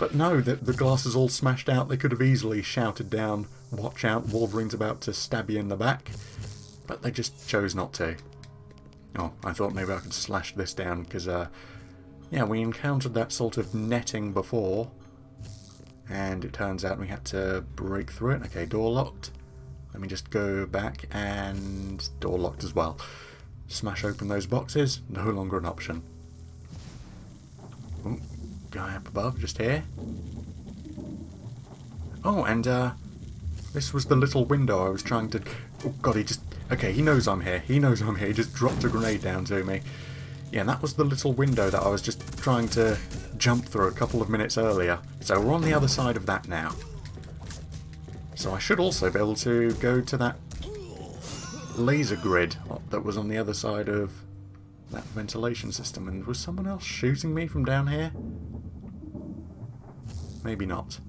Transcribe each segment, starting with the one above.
But no, the glass is all smashed out. They could have easily shouted down, "Watch out, Wolverine's about to stab you in the back." But they just chose not to. Oh, I thought maybe I could slash this down, because, yeah, we encountered that sort of netting before. And it turns out we had to break through it. Okay, door locked. Let me just go back, and door locked as well. Smash open those boxes. No longer an option. Ooh, guy up above, just here. Oh, and this was the little window I was trying to... Oh god, he just... Okay, he knows I'm here. He knows I'm here. He just dropped a grenade down to me. Yeah, and that was the little window that I was just trying to jump through a couple of minutes earlier. So we're on the other side of that now. So I should also be able to go to that laser grid that was on the other side of that ventilation system. And was someone else shooting me from down here? Maybe not.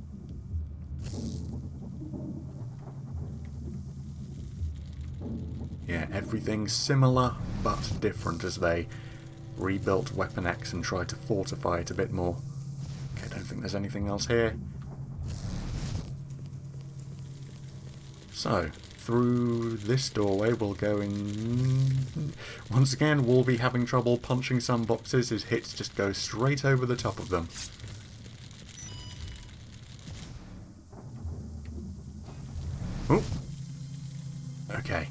Yeah, everything's similar but different as they rebuilt Weapon X and tried to fortify it a bit more. Okay, I don't think there's anything else here. So, through this doorway we'll go in... Once again, Wolvie having trouble punching some boxes. His hits just go straight over the top of them. Oh! Okay.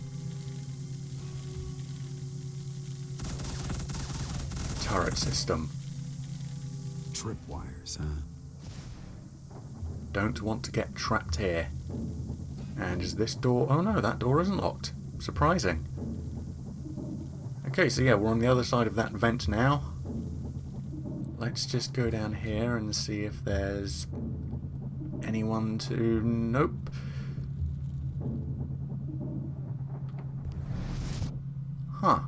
Turret system. Tripwires, huh? Don't want to get trapped here. And is this door... Oh no, that door isn't locked. Surprising. Okay, so yeah, we're on the other side of that vent now. Let's just go down here and see if there's anyone to... Nope. Huh.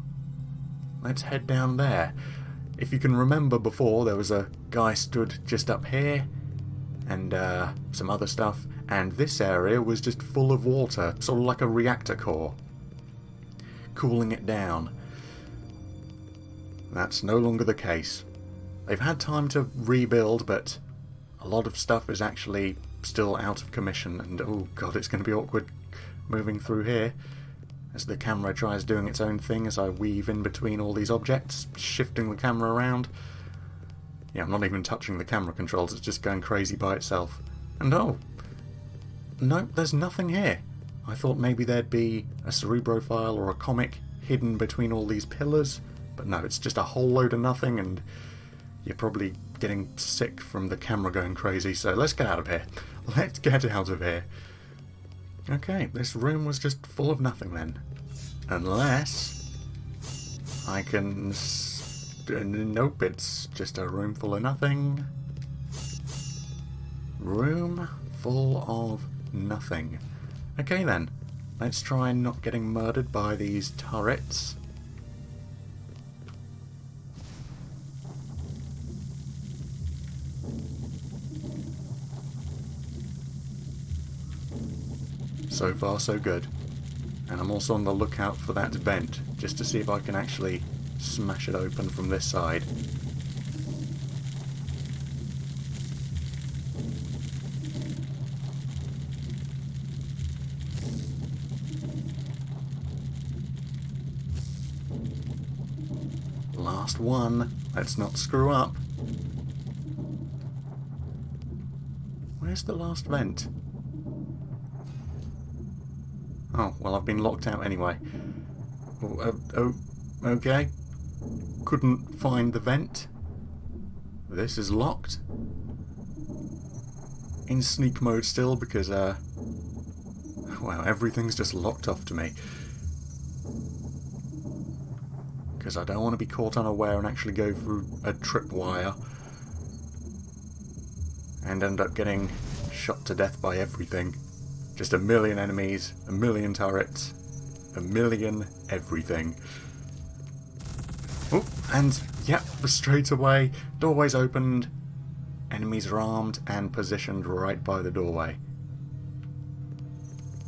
Let's head down there. If you can remember before, there was a guy stood just up here, and some other stuff, and this area was just full of water, sort of like a reactor core, cooling it down. That's no longer the case. They've had time to rebuild, but a lot of stuff is actually still out of commission, and oh god, it's going to be awkward moving through here as the camera tries doing its own thing as I weave in between all these objects, shifting the camera around. Yeah, I'm not even touching the camera controls, it's just going crazy by itself. And oh, nope, there's nothing here. I thought maybe there'd be a cerebrophile or a comic hidden between all these pillars, but no, it's just a whole load of nothing, and you're probably getting sick from the camera going crazy, so let's get out of here. Let's get out of here. Okay, this room was just full of nothing then. Unless I can... Nope, it's just a room full of nothing. Room full of nothing. Okay then, let's try not getting murdered by these turrets. So far so good. And I'm also on the lookout for that vent, just to see if I can actually smash it open from this side. Last one. Let's not screw up. Where's the last vent? Oh, well, I've been locked out anyway. Oh, okay. Couldn't find the vent. This is locked. In sneak mode still because, wow, everything's just locked off to me. Because I don't want to be caught unaware and actually go through a tripwire and end up getting shot to death by everything. Just a million enemies, a million turrets, a million everything. Oh, and yep, straight away, doorway's opened, enemies are armed and positioned right by the doorway.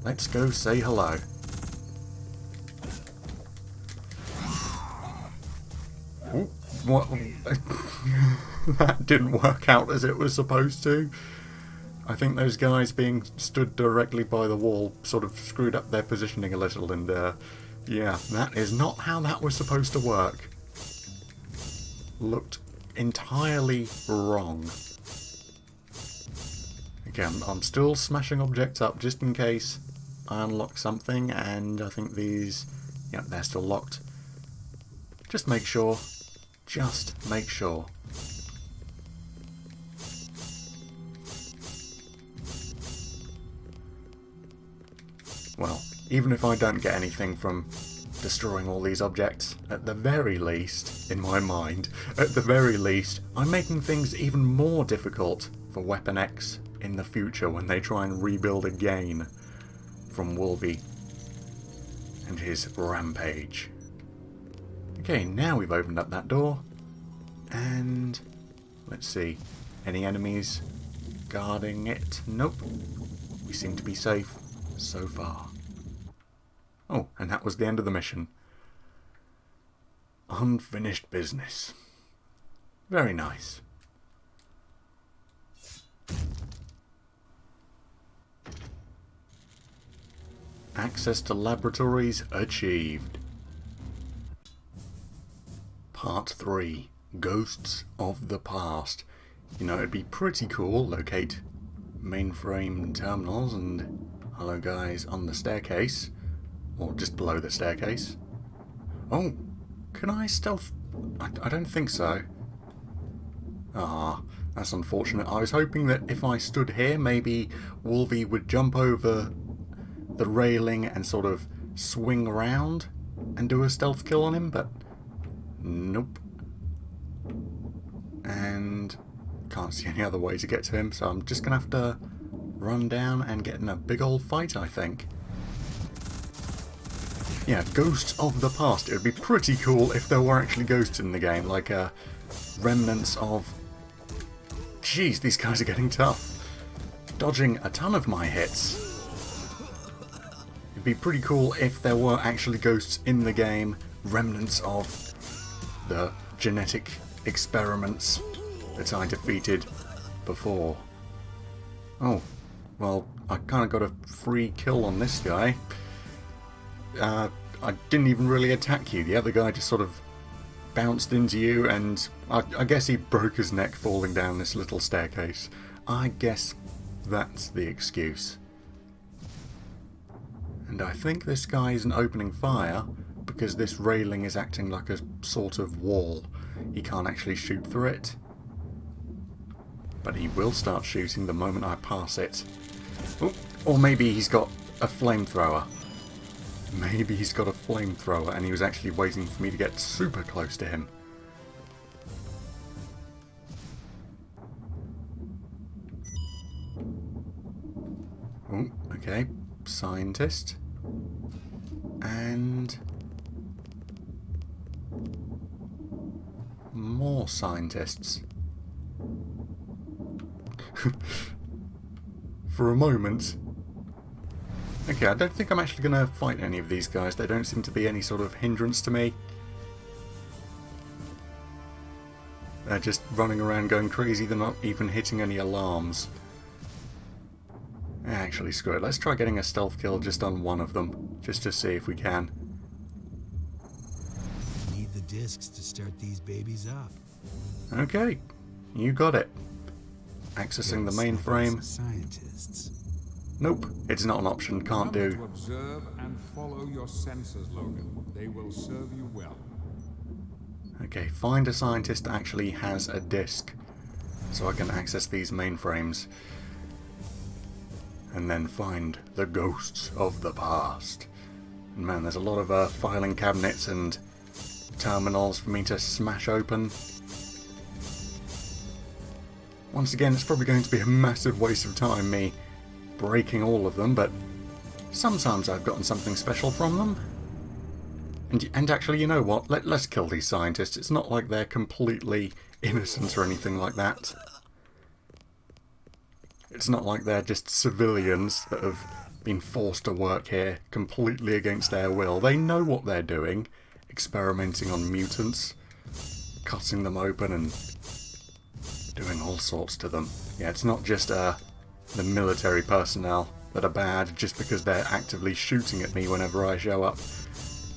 Let's go say hello. Ooh, What? That didn't work out as it was supposed to. I think those guys being stood directly by the wall sort of screwed up their positioning a little, and yeah, that is not how that was supposed to work. Looked entirely wrong. Again, I'm still smashing objects up just in case I unlock something, and I think these, yep, they're still locked. Just make sure. Just make sure. Well, even if I don't get anything from destroying all these objects, at the very least, in my mind, at the very least, I'm making things even more difficult for Weapon X in the future when they try and rebuild again from Wolvie and his rampage. Okay, now we've opened up that door, and let's see, any enemies guarding it? Nope. We seem to be safe so far. Oh, and that was the end of the mission. Unfinished business. Very nice. Access to laboratories achieved. Part 3. Ghosts of the Past. You know, it'd be pretty cool, locate mainframe terminals and hello guys on the staircase. Or just below the staircase. Oh, can I stealth? I don't think so. Ah, that's unfortunate. I was hoping that if I stood here, maybe Wolvie would jump over the railing and sort of swing around and do a stealth kill on him, but nope. And can't see any other way to get to him, so I'm just gonna have to run down and get in a big old fight, I think. Yeah, Ghosts of the Past. It would be pretty cool if there were actually ghosts in the game, like remnants of... Jeez, these guys are getting tough. Dodging a ton of my hits. It'd be pretty cool if there were actually ghosts in the game, remnants of the genetic experiments that I defeated before. Oh, well, I kind of got a free kill on this guy. I didn't even really attack you. The other guy just sort of bounced into you, and I guess he broke his neck falling down this little staircase. I guess that's the excuse. And I think this guy isn't opening fire because this railing is acting like a sort of wall. He can't actually shoot through it. But he will start shooting the moment I pass it. Oh, or maybe he's got a flamethrower. Maybe he's got a flamethrower and he was actually waiting for me to get super close to him. Oh, okay. Scientist. And... more scientists. For a moment... Okay, I don't think I'm actually going to fight any of these guys. They don't seem to be any sort of hindrance to me. They're just running around going crazy. They're not even hitting any alarms. Actually, screw it. Let's try getting a stealth kill just on one of them, just to see if we can. Need the discs to start these babies up. Okay, you got it. Accessing the mainframe. Scientists. Nope, it's not an option. Can't do. To observe and follow your sensors, Logan. They will serve you well. Okay, find a scientist that actually has a disk, so I can access these mainframes. And then find the ghosts of the past. And man, there's a lot of filing cabinets and terminals for me to smash open. Once again, it's probably going to be a massive waste of time, me breaking all of them, but sometimes I've gotten something special from them. And actually, you know what? Let's kill these scientists. It's not like they're completely innocent or anything like that. It's not like they're just civilians that have been forced to work here completely against their will. They know what they're doing, experimenting on mutants. cutting them open and doing all sorts to them. Yeah, it's not just the military personnel that are bad just because they're actively shooting at me whenever I show up.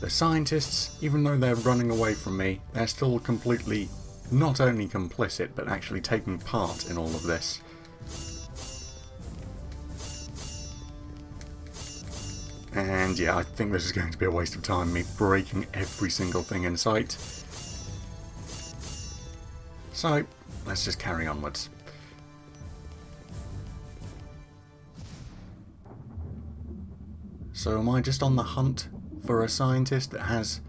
The scientists, even though they're running away from me, they're still completely not only complicit but actually taking part in all of this. And yeah, I think this is going to be a waste of time, me breaking every single thing in sight. So, let's just carry onwards. So am I just on the hunt for a scientist that has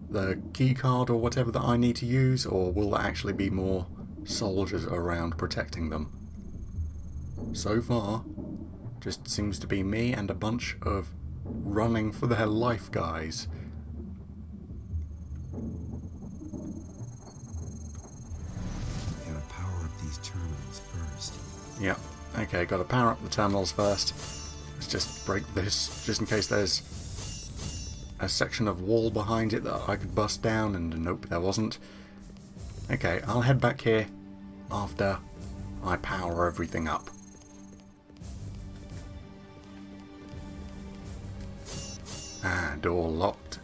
the key card or whatever that I need to use, or will there actually be more soldiers around protecting them? So far, just seems to be me and a bunch of running for their life guys. Gotta power up these terminals first. Yep. Okay, gotta power up the terminals first. Let's just break this, just in case there's a section of wall behind it that I could bust down, and nope, there wasn't. Okay, I'll head back here after I power everything up. Ah, door locked.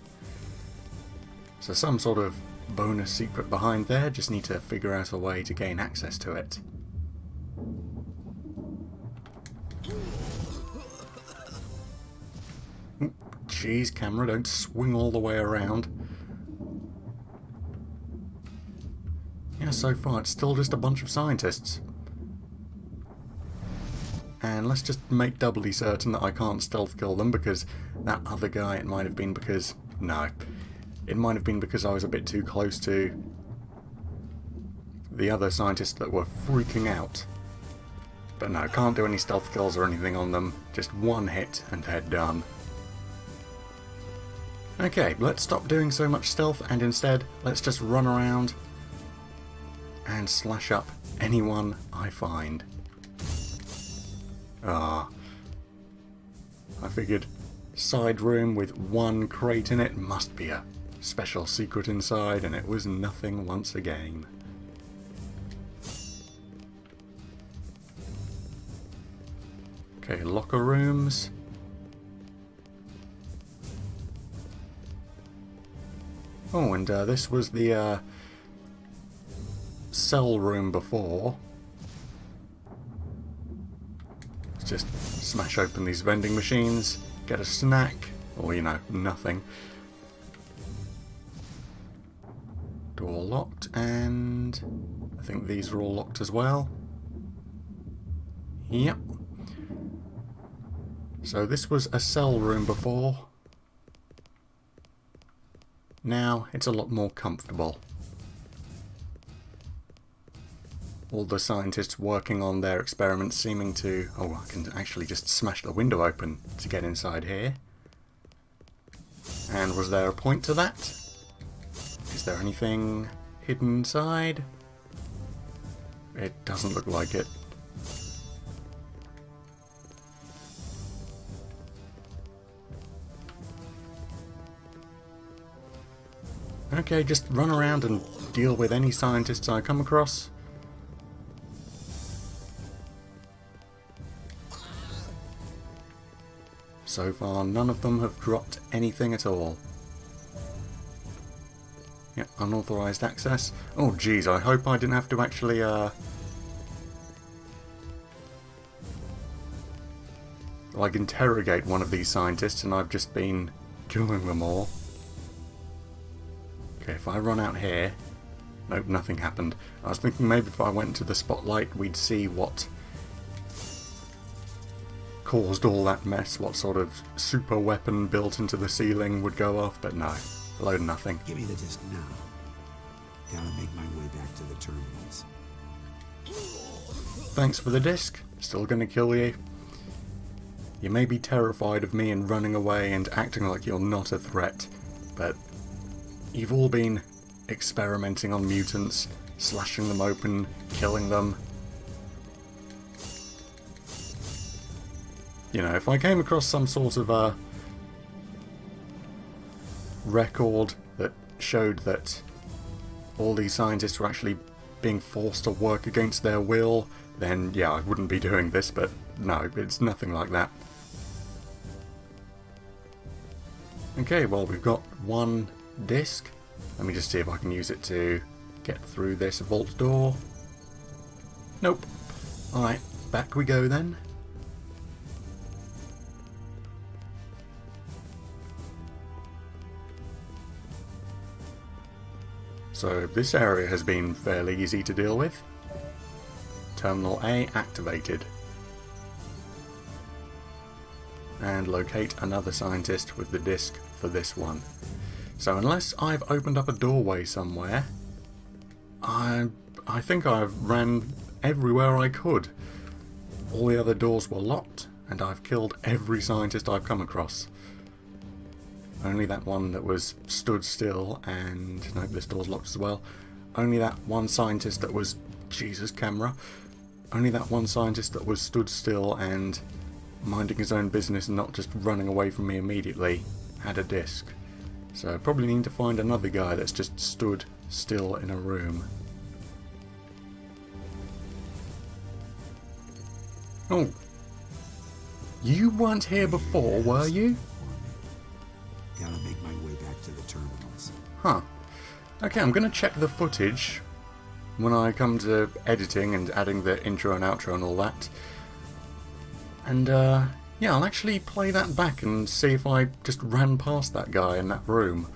So some sort of bonus secret behind there, just need to figure out a way to gain access to it. Jeez, camera, don't swing all the way around. Yeah, so far it's still just a bunch of scientists. And let's just make doubly certain that I can't stealth kill them, because that other guy, it might have been because... No. It might have been because I was a bit too close to the other scientists that were freaking out. But no, can't do any stealth kills or anything on them. Just one hit and they're done. Okay, let's stop doing so much stealth and instead let's just run around and slash up anyone I find. Ah. I figured side room with one crate in it must be a special secret inside, and it was nothing once again. Okay, locker rooms. Oh, and this was the cell room before. Let's just smash open these vending machines, get a snack, or, you know, nothing. Door locked, and I think these are all locked as well. Yep. So this was a cell room before. Now it's a lot more comfortable. All the scientists working on their experiments seeming to... Oh, I can actually just smash the window open to get inside here. And was there a point to that? Is there anything hidden inside? It doesn't look like it. Okay, just run around and deal with any scientists I come across. So far, none of them have dropped anything at all. Yep, unauthorized access. Oh geez, I hope I didn't have to actually, like, interrogate one of these scientists, and I've just been killing them all. Okay, if I run out here... Nope, nothing happened. I was thinking maybe if I went into the spotlight we'd see what caused all that mess, what sort of super weapon built into the ceiling would go off, but no. A load of nothing. Give me the disc now. Gotta make my way back to the terminals. Thanks for the disc. Still gonna kill you. You may be terrified of me and running away and acting like you're not a threat, but you've all been experimenting on mutants, slashing them open, killing them. You know, if I came across some sort of record that showed that all these scientists were actually being forced to work against their will, then yeah, I wouldn't be doing this, but no, it's nothing like that. Okay, well, we've got one disc. Let me just see if I can use it to get through this vault door. Nope. Alright, back we go then. So this area has been fairly easy to deal with. Terminal A activated. And locate another scientist with the disc for this one. So unless I've opened up a doorway somewhere, I think I've ran everywhere I could. All the other doors were locked, and I've killed every scientist I've come across. Only that one that was stood still, and no, this door's locked as well. Only that one scientist that was, Jesus, camera. Only that one scientist that was stood still and minding his own business and not just running away from me immediately had a disc. So I probably need to find another guy that's just stood still in a room. Oh. You weren't here before, were you? Gotta make my way back to the terminals. Huh. Okay, I'm going to check the footage when I come to editing and adding the intro and outro and all that. And, yeah, I'll actually play that back and see if I just ran past that guy in that room.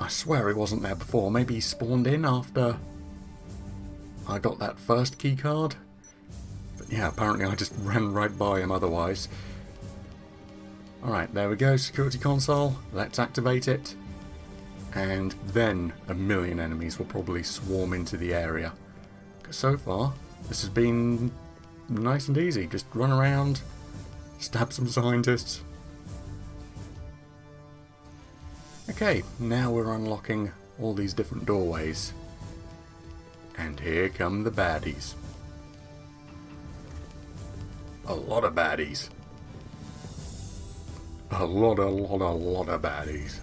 I swear he wasn't there before. Maybe he spawned in after I got that first key card. But yeah, apparently I just ran right by him otherwise. Alright, there we go, security console. Let's activate it. And then a million enemies will probably swarm into the area. 'Cause so far, this has been nice and easy. Just run around, stab some scientists. Okay, now we're unlocking all these different doorways. And here come the baddies. A lot of baddies. A lot of baddies.